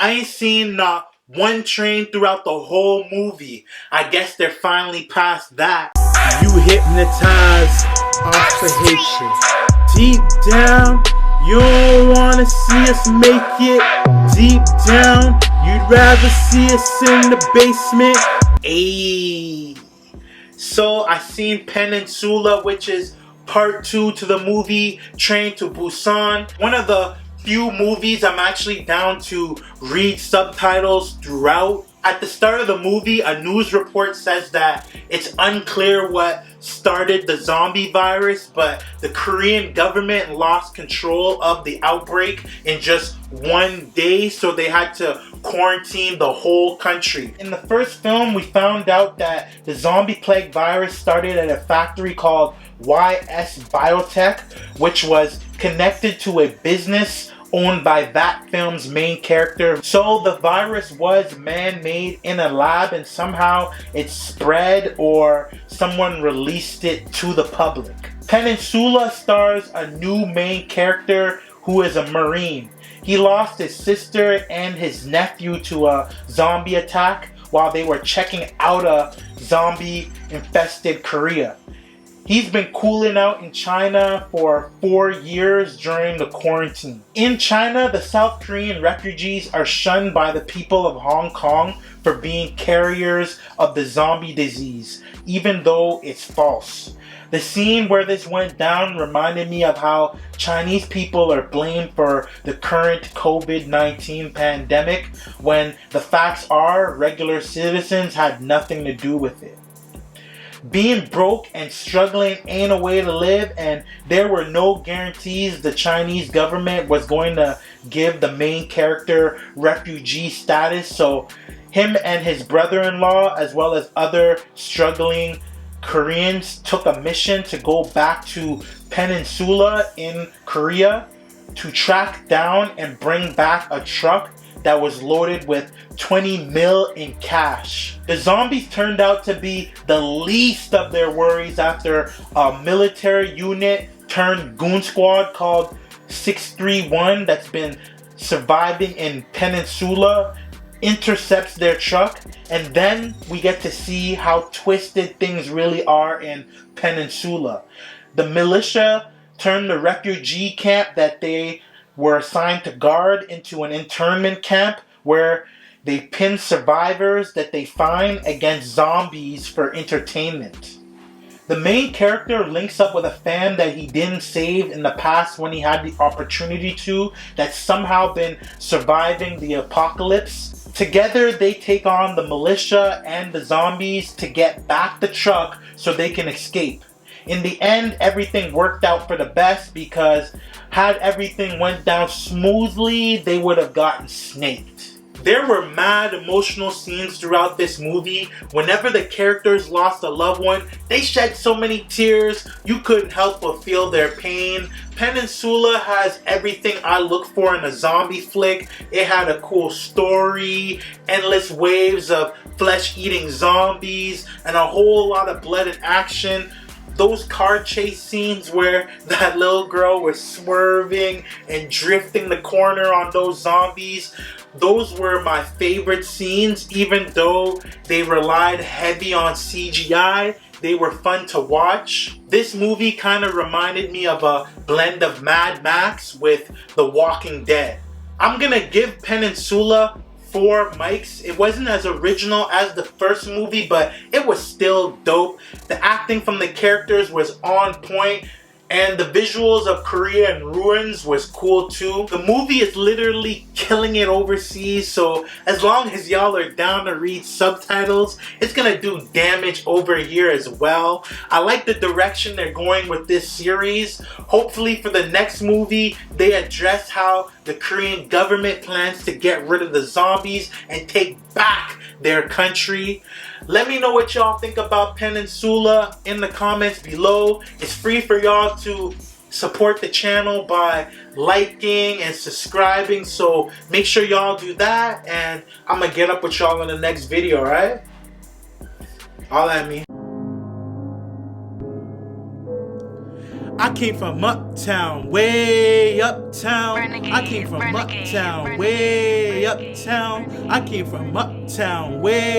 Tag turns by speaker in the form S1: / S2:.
S1: I ain't seen not one train throughout the whole movie. I guess they're finally past that.
S2: You hypnotized off the hatred. Deep down, you don't wanna see us make it. Deep down, you'd rather see us in the basement.
S1: Ayy. So I seen Peninsula, which is part 2 to the movie Train to Busan. One of the few movies I'm actually down to read subtitles throughout. At the start of the movie, a news report says that it's unclear what started the zombie virus, but the Korean government lost control of the outbreak in just one day, so they had to quarantine the whole country. In the first film, we found out that the zombie plague virus started at a factory called YS Biotech, which was connected to a business owned by that film's main character. So the virus was man-made in a lab, and somehow it spread or someone released it to the public. Peninsula stars a new main character who is a Marine. He lost his sister and his nephew to a zombie attack while they were checking out a zombie-infested Korea. He's been cooling out in China for 4 years during the quarantine. In China, the South Korean refugees are shunned by the people of Hong Kong for being carriers of the zombie disease, even though it's false. The scene where this went down reminded me of how Chinese people are blamed for the current COVID-19 pandemic, when the facts are regular citizens had nothing to do with it. Being broke and struggling ain't a way to live, and there were no guarantees the Chinese government was going to give the main character refugee status, so him and his brother-in-law, as well as other struggling Koreans, took a mission to go back to Peninsula in Korea to track down and bring back a truck that was loaded with 20 mil in cash. The zombies turned out to be the least of their worries after a military unit turned goon squad called 631 that's been surviving in Peninsula intercepts their truck, and then we get to see how twisted things really are in Peninsula. The militia turned the refugee camp that they were assigned to guard into an internment camp where they pin survivors that they find against zombies for entertainment. The main character links up with a fan that he didn't save in the past when he had the opportunity to, that's somehow been surviving the apocalypse. Together they take on the militia and the zombies to get back the truck so they can escape. In the end, everything worked out for the best, because had everything went down smoothly, they would have gotten snaked. There were mad emotional scenes throughout this movie. Whenever the characters lost a loved one, they shed so many tears, you couldn't help but feel their pain. Peninsula has everything I look for in a zombie flick. It had a cool story, endless waves of flesh-eating zombies, and a whole lot of blood and action. Those car chase scenes where that little girl was swerving and drifting the corner on those zombies, those were my favorite scenes. Even though they relied heavy on CGI, they were fun to watch. This movie kind of reminded me of a blend of Mad Max with The Walking Dead. I'm gonna give Peninsula 4 mics. It wasn't as original as the first movie, but it was still dope. The acting from the characters was on point, and the visuals of Korea in ruins was cool too. The movie is literally killing it overseas, so as long as y'all are down to read subtitles, it's gonna do damage over here as well. I like the direction they're going with this series. Hopefully for the next movie, they address how the Korean government plans to get rid of the zombies and take back their country. Let me know what y'all think about Peninsula in the comments below. It's free for y'all to support the channel by liking and subscribing, so make sure y'all do that, and I'm gonna get up with y'all in the next video, alright? Holla at me.
S2: I came from uptown, way uptown. I came from uptown, way uptown. I came from uptown, way